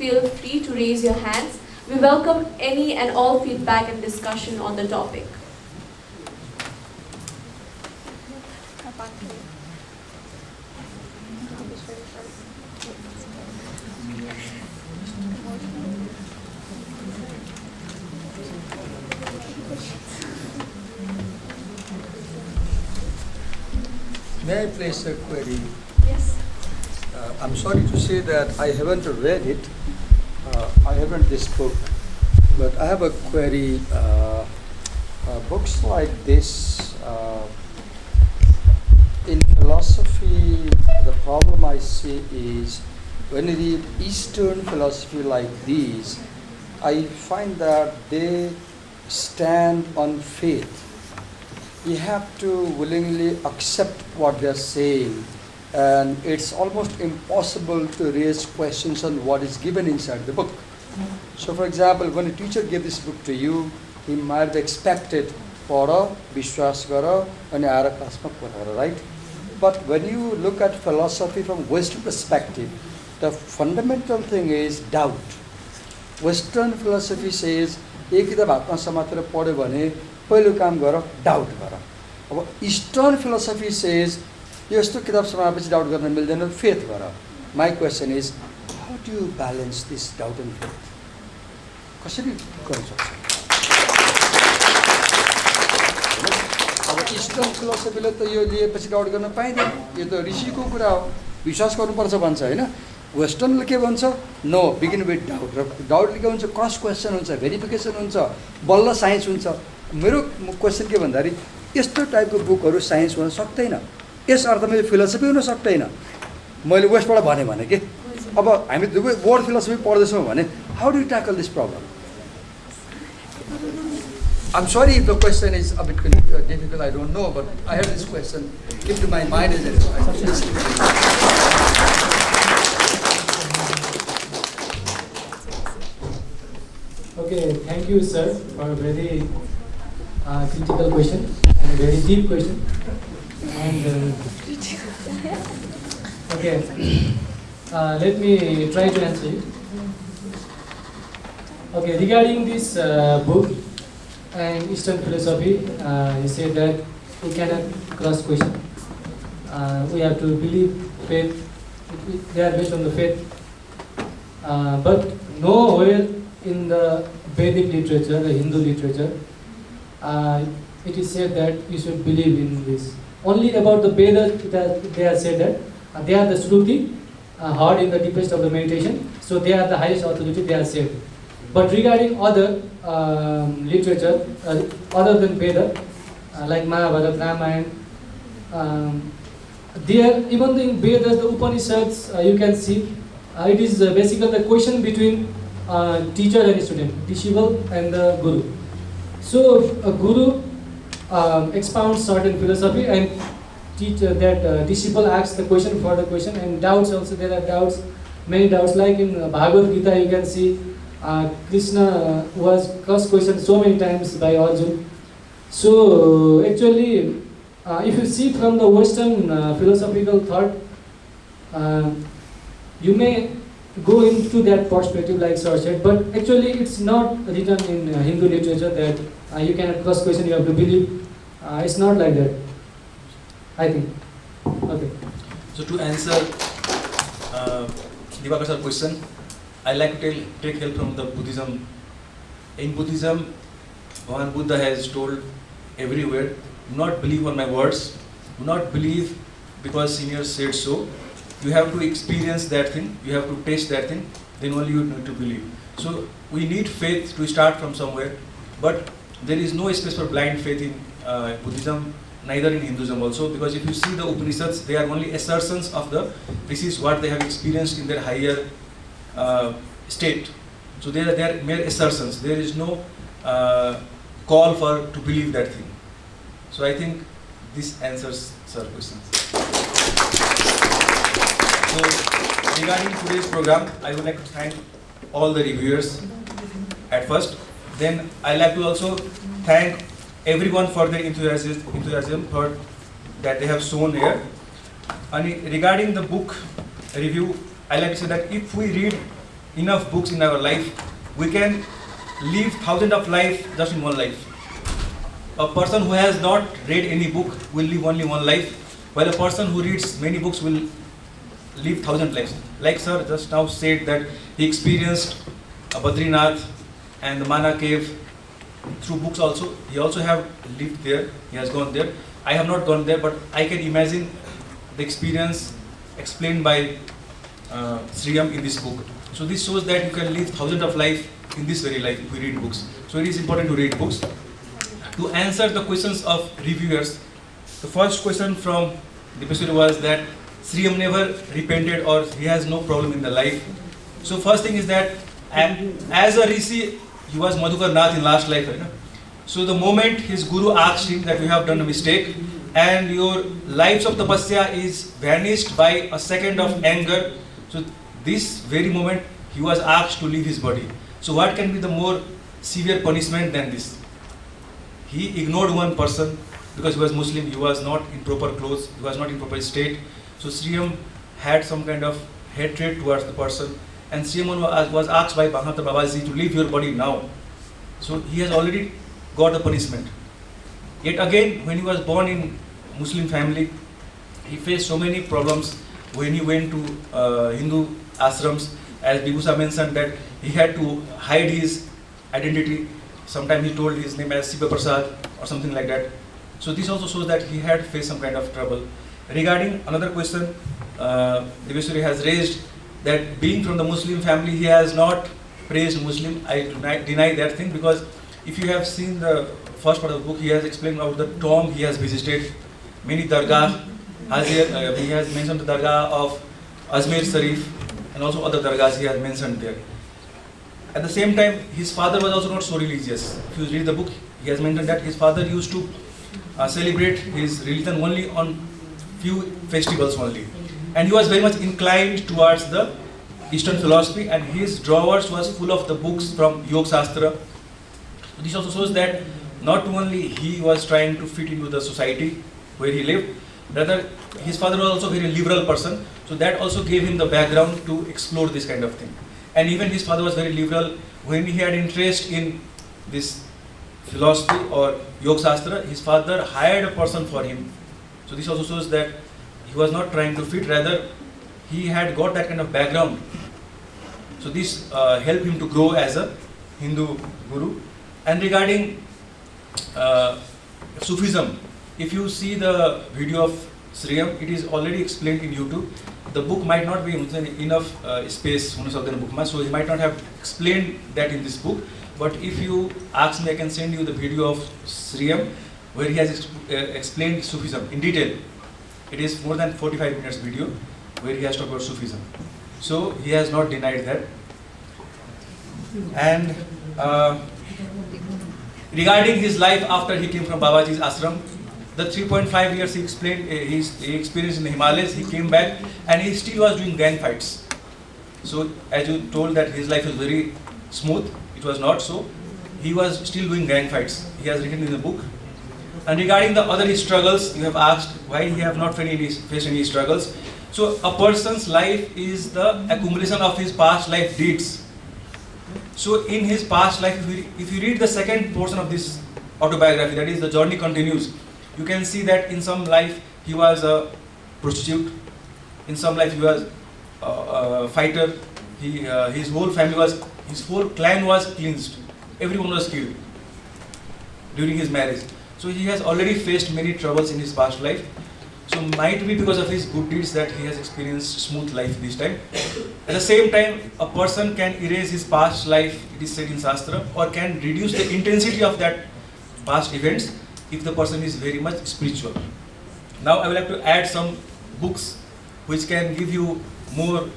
feel free to raise your hands. We welcome any and all feedback and discussion on the topic. May I place a query? Yes. I'm sorry to say that I haven't read it. I haven't this book, but I have a query. Books like this, in philosophy, the problem I see is when you read Eastern philosophy like these, I find that they stand on faith. You have to willingly accept what they're saying, and it's almost impossible to raise questions on what is given inside the book. So for example, when a teacher gave this book to you, he might have expected para, vishwas gara, and ara klasma pura, right? But when you look at philosophy from Western perspective, the fundamental thing is doubt. Western philosophy says, एक किताब हातमा समातेर पढ्यो भने पहिलो काम गर, doubt गर. अब इस्टर्न फिलोसफी सेज यस्तो किताब समाएपछि डाउट गर्न मिल्दैन, फेथ गर. My question is how do you balance this doubt end faith? कसरी गर्न सक्छ? अब इस्टर्न फिलोसफीले त यो लिएपछि डाउट गर्न पाइँदैन, यो त ऋषिको कुरा हो, विश्वास गर्नुपर्छ भन्छ होइन. वेस्टर्नले के भन्छ? No, begin with doubt. र डाउटले के हुन्छ? क्रस क्वेसन हुन्छ, भेरिफिकेसन हुन्छ, बल्ल साइन्स हुन्छ. मेरो क्वेसन के भन्दाखेरि यस्तो टाइपको बुकहरू साइन्स हुन सक्दैन, यस अर्थमा यो फिलोसफी हुन सक्दैन. मैले वेस्टबाट भने के अब हामी दुवै वर्ल्ड फिलोसफी पढ्दैछौँ भने how do you tackle this problem? I'm sorry if the question is a bit difficult, I don't know, but I have this question. Keep to my mind as Okay, thank you, sir, for a very critical question and a very deep question. And okay, let me try to answer it. Okay, regarding this book and Eastern philosophy, he said that we cannot cross question. We have to believe faith. They are based on the faith, but nowhere in the Vedic literature, the Hindu literature, it is said that you should believe in this. Only about the Vedas, they are said that they are the Shruti, heard in the deepest of the meditation, so they are the highest authority, they are said. But regarding other literature, other than Veda, like Mahabharata, Ramayana, there, even in Vedas, the Upanishads, you can see, it is basically the question between teacher and student, disciple and the guru. So a guru expounds certain philosophy and teacher that disciple asks the question for the question, and doubts also, there are doubts, many doubts, like in Bhagavad Gita you can see Krishna was cross questioned so many times by Arjuna. So actually if you see from the Western philosophical thought, you may go into that perspective like Sir said, but actually it's not written in Hindu literature that you cannot cross question, you have to believe. It's not like that, I think. Okay. So to answer Divakar sir's question, I like to take help from the Buddhism. In Buddhism, Bhagavan Buddha has told everywhere, do not believe on my words, do not believe because seniors said so. You have to experience that thing, you have to taste that thing, then only you need to believe. So we need faith to start from somewhere, but there is no space for blind faith in Buddhism, neither in Hinduism also, because if you see the Upanishads, they are only assertions of this is what they have experienced in their higher state. So they are mere assertions. There is no call to believe that thing. So I think this answers Sir's question. So regarding today's program, I would like to thank all the reviewers at first. Then I like to also thank everyone for their enthusiasm for that they have shown here. And regarding the book review, I like to say that if we read enough books in our life, we can live thousands of life just in one life. A person who has not read any book will live only one life, while a person who reads many books will live thousand lives. Like sir just now said that he experienced Badrinath and the Mana cave through books also. He also have lived there, he has gone there. I have not gone there, but I can imagine the experience explained by Sriyam in this book. So this shows that you can live thousands of life in this very life if we read books. So it is important to read books. To answer the questions of reviewers, the first question from Dipasuri was that Sriyam never repented or he has no problem in the life. So first thing is that as a Rishi, he was Madhukar Nath in last life. Right? So the moment his guru asked him that you have done a mistake and your lives of tapasya is vanished by a second of anger, so this very moment he was asked to leave his body. So what can be the more severe punishment than this? He ignored one person because he was Muslim, he was not in proper clothes, he was not in proper state. So Sriyam had some kind of hatred towards the person, and Sriyam was asked by Bhanata Babaji to leave your body now. So he has already got the punishment. Yet again, when he was born in Muslim family, he faced so many problems when he went to Hindu ashrams. As Bibhusa mentioned that he had to hide his identity. Sometimes he told his name as Siva Prasad or something like that. So this also shows that he had faced some kind of trouble. Regarding another question, Deveswari has raised that being from the Muslim family, he has not praised Muslim. I deny that thing, because if you have seen the first part of the book, he has explained about the tomb he has visited, many dargah. He has mentioned the dargah of Ajmer Sharif and also other dargahs he has mentioned there. At the same time, his father was also not so religious. If you read the book, he has mentioned that his father used to celebrate his religion only on few festivals only. And he was very much inclined towards the Eastern philosophy, and his drawers was full of the books from Yoga Shastra. This also shows that not only he was trying to fit into the society where he lived, rather his father was also a very liberal person, so that also gave him the background to explore this kind of thing. And even his father was very liberal. When he had interest in this philosophy or Yoga Shastra, his father hired a person for him. So this also shows that he was not trying to fit, rather he had got that kind of background. So this helped him to grow as a Hindu guru. And regarding Sufism, if you see the video of Sriyam, it is already explained in YouTube. The book might not be enough space, so he might not have explained that in this book. But if you ask me, I can send you the video of Sriyam where he has explained Sufism in detail. It is more than 45 minutes video where he has talked about Sufism. So he has not denied that. And regarding his life after he came from Babaji's ashram, the 3.5 years he explained, he experienced in the Himalayas, he came back and he still was doing gang fights. So as you told that his life was very smooth, it was not so. He was still doing gang fights. He has written in the book. And regarding the other struggles, you have asked why he have not faced any struggles. So a person's life is the accumulation of his past life deeds. So in his past life, if you read the second portion of this autobiography, that is the journey continues, you can see that in some life he was a prostitute, in some life he was a fighter, his whole family was, his whole clan was cleansed, everyone was killed during his marriage. So he has already faced many troubles in his past life. So might be because of his good deeds that he has experienced smooth life this time. At the same time, a person can erase his past life, it is said in Shastra, or can reduce the intensity of that past events if the person is very much spiritual. Now I would like to add some books which can give you more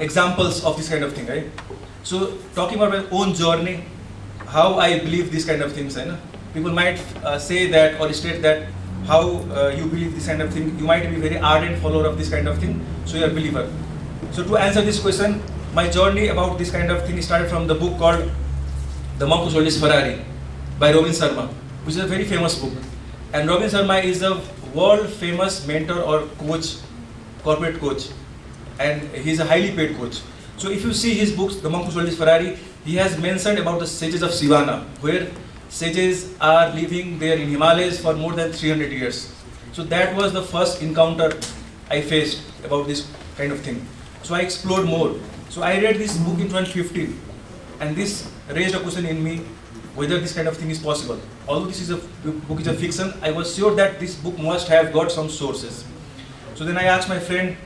examples of this kind of thing, right? So talking about my own journey, how I believe this kind of things, right? People might say that or state that how you believe this kind of thing. You might be very ardent follower of this kind of thing, so you are a believer. So to answer this question, my journey about this kind of thing started from the book called The Monk Who Sold His Ferrari by Robin Sharma, which is a very famous book. And Robin Sharma is a world famous mentor or coach, corporate coach, and he is a highly paid coach. So if you see his books, The Monk Who Sold His Ferrari, he has mentioned about the sages of Sivana, where sages are living there in Himalayas for more than 300 years. So that was the first encounter I faced about this kind of thing. So I explored more. So I read this book in 2015, and this raised a question in me whether this kind of thing is possible. Although this is a book is a fiction, I was sure that this book must have got some sources. So then I asked my friend,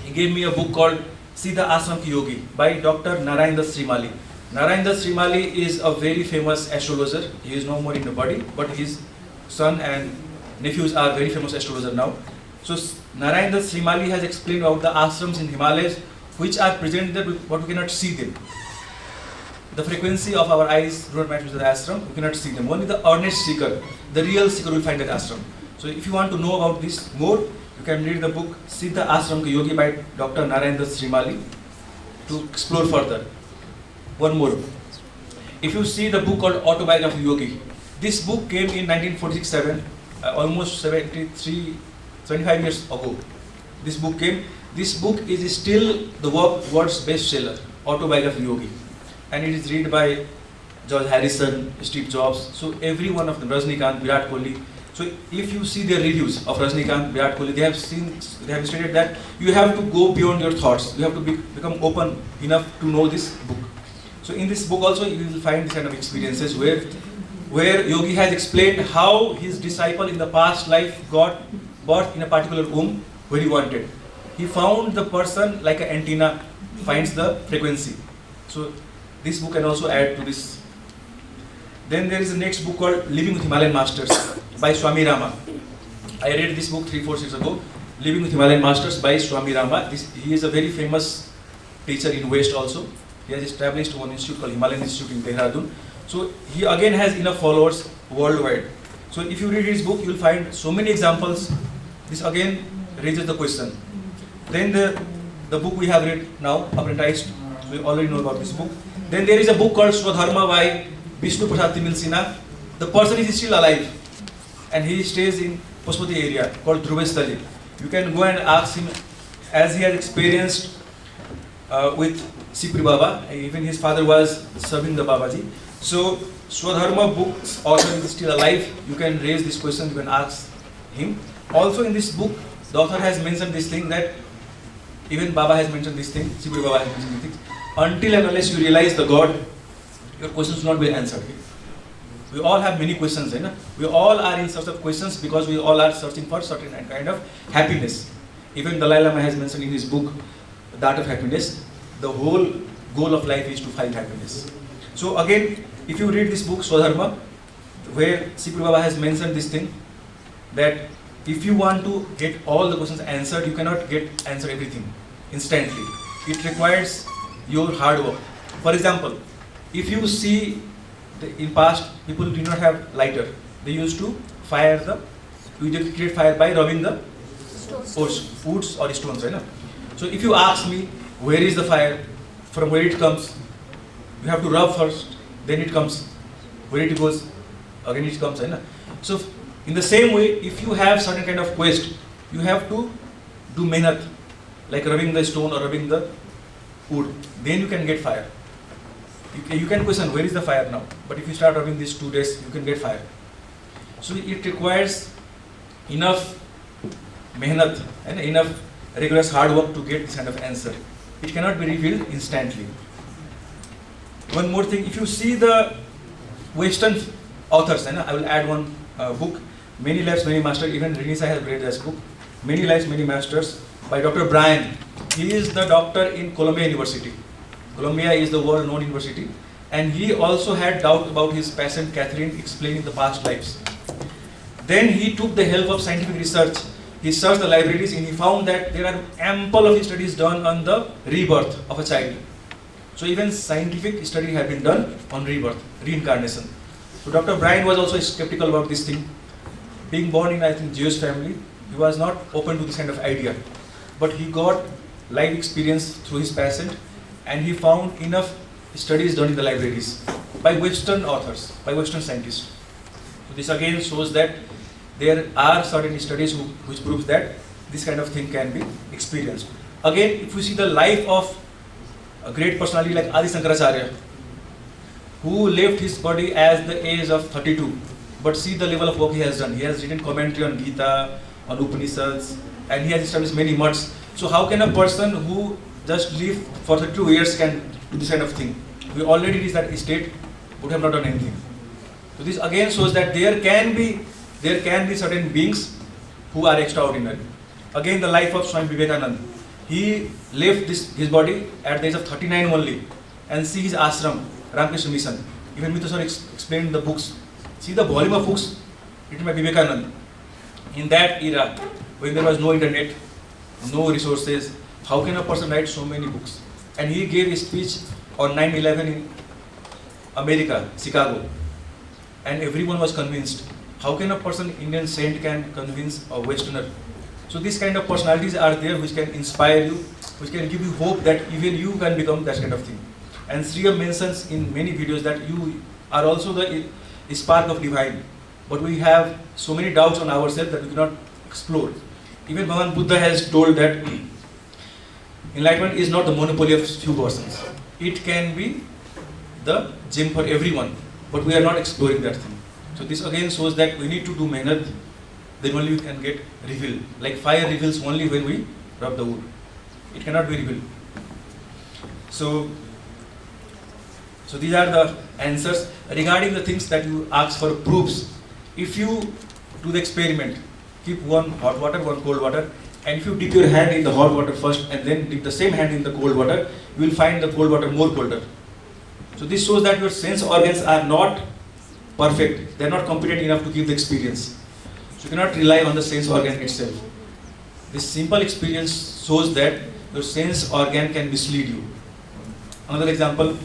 he gave me a book called Siddha Ashram Ki Yogi by Dr. Narayana Srimali. Narayana Srimali is a very famous astrologer. He is no more in the body, but his son and nephews are very famous astrologers now. So Narayana Srimali has explained about the ashrams in Himalayas which are present there but we cannot see them. The frequency of our eyes do not match with the ashram, we cannot see them. Only the earnest seeker, the real seeker will find that ashram. So if you want to know about this more, you can read the book Siddha Ashram Ki Yogi by Dr. Narayana Srimali to explore further. One more. If you see the book called Autobiography of Yogi, this book came in 1946-7, almost 75 years ago. This book came. This book is still the world's bestseller, Autobiography of Yogi. And it is read by George Harrison, Steve Jobs, so every one of them, Rajnikant, Virat Kohli. So if you see their reviews of Rajnikant, Virat Kohli, they have stated that you have to go beyond your thoughts. You have to become open enough to know this book. So in this book also you will find this kind of experiences where Yogi has explained how his disciple in the past life got birth in a particular womb where he wanted. He found the person like an antenna finds the frequency. So this book can also add to this. Then there is a next book called Living with Himalayan Masters by Swami Rama. I read this book 3-4 years ago, Living with Himalayan Masters by Swami Rama. He is a very famous teacher in West also. He has established one institute called Himalayan Institute in Dehradun. So he again has enough followers worldwide. So if you read his book, you will find so many examples. This again raises the question. Then the book we have read now, Apprenticed, we already know about this book. Then there is a book called Swadharma by Vishnu Prasad Timil Sinha. The person is still alive and he stays in Pashupati area called Dhruvestali. You can go and ask him, as he has experienced with Sipri Baba, even his father was serving the Babaji. So Swadharma book's author is still alive. You can raise this question, you can ask him. Also in this book, the author has mentioned this thing that even Baba has mentioned this thing, Sipri Baba has mentioned this thing. Until and unless you realize the God, your questions will not be answered. We all have many questions, right? We all are in search of questions because we all are searching for certain kind of happiness. Even Dalai Lama has mentioned in his book, The Art of Happiness, the whole goal of life is to find happiness. So again, if you read this book, Swadharma, where Sipri Baba has mentioned this thing, that if you want to get all the questions answered, you cannot answer everything instantly. It requires your hard work. For example, if you see in past, people did not have lighter. They used to create fire by rubbing the woods or stones. Right? So if you ask me, where is the fire, from where it comes, you have to rub first, then it comes. Where it goes, again it comes. Right? So in the same way, if you have certain kind of quest, you have to do mehnat, like rubbing the stone or rubbing the wood, then you can get fire. You can question where is the fire now, but if you start rubbing these 2 days, you can get fire. So it requires enough mehnat and enough rigorous hard work to get this kind of answer. It cannot be revealed instantly. One more thing, if you see the Western authors, I will add one book, Many Lives, Many Masters, even Renisa has read this book, Many Lives, Many Masters by Dr. Bryan. He is the doctor in Columbia University. Columbia is the world-known university, and he also had doubt about his patient Catherine explaining the past lives. Then he took the help of scientific research. He searched the libraries and he found that there are ample of studies done on the rebirth of a child. So even scientific study have been done on rebirth, reincarnation. So Dr. Bryan was also skeptical about this thing. Being born in, I think, Jewish family, he was not open to this kind of idea. But he got life experience through his patient, and he found enough studies done in the libraries by Western authors, by Western scientists. So this again shows that there are certain studies which proves that this kind of thing can be experienced. Again, if you see the life of a great personality like Adi Shankaracharya, who left his body at the age of 32. But see the level of work he has done. He has written commentary on Gita, on Upanishads, and he has established many mutts. So how can a person who just lived for 32 years can do this kind of thing? We already reached that state, would have not done anything. So this again shows that there can be certain beings who are extraordinary. Again, the life of Swami Vivekananda. He left his body at the age of 39 only, and see his ashram, Ramakrishna Mission. Even Mitra sir explained in the books. See the volume of books written by Vivekananda. In that era, when there was no internet, no resources, how can a person write so many books? And he gave a speech on 9/11 in America, Chicago, and everyone was convinced. How can a person, Indian saint, can convince a Westerner? So these kind of personalities are there which can inspire you, which can give you hope that even you can become that kind of thing. And Sriya mentions in many videos that you are also the spark of divine, but we have so many doubts on ourselves that we cannot explore. Even Bhagavan Buddha has told that enlightenment is not the monopoly of few persons. It can be the gem for everyone, but we are not exploring that thing. So this again shows that we need to do mehnat, then only we can get revealed. Like fire reveals only when we rub the wood. It cannot be revealed. So these are the answers. Regarding the things that you ask for proofs, if you do the experiment, keep one hot water, one cold water, and if you dip your hand in the hot water first and then dip the same hand in the cold water, you will find the cold water more colder. So this shows that your sense organs are not perfect. They are not competent enough to give the experience. So you cannot rely on the sense organ itself. This simple experience shows that your sense organ can mislead you. Another example,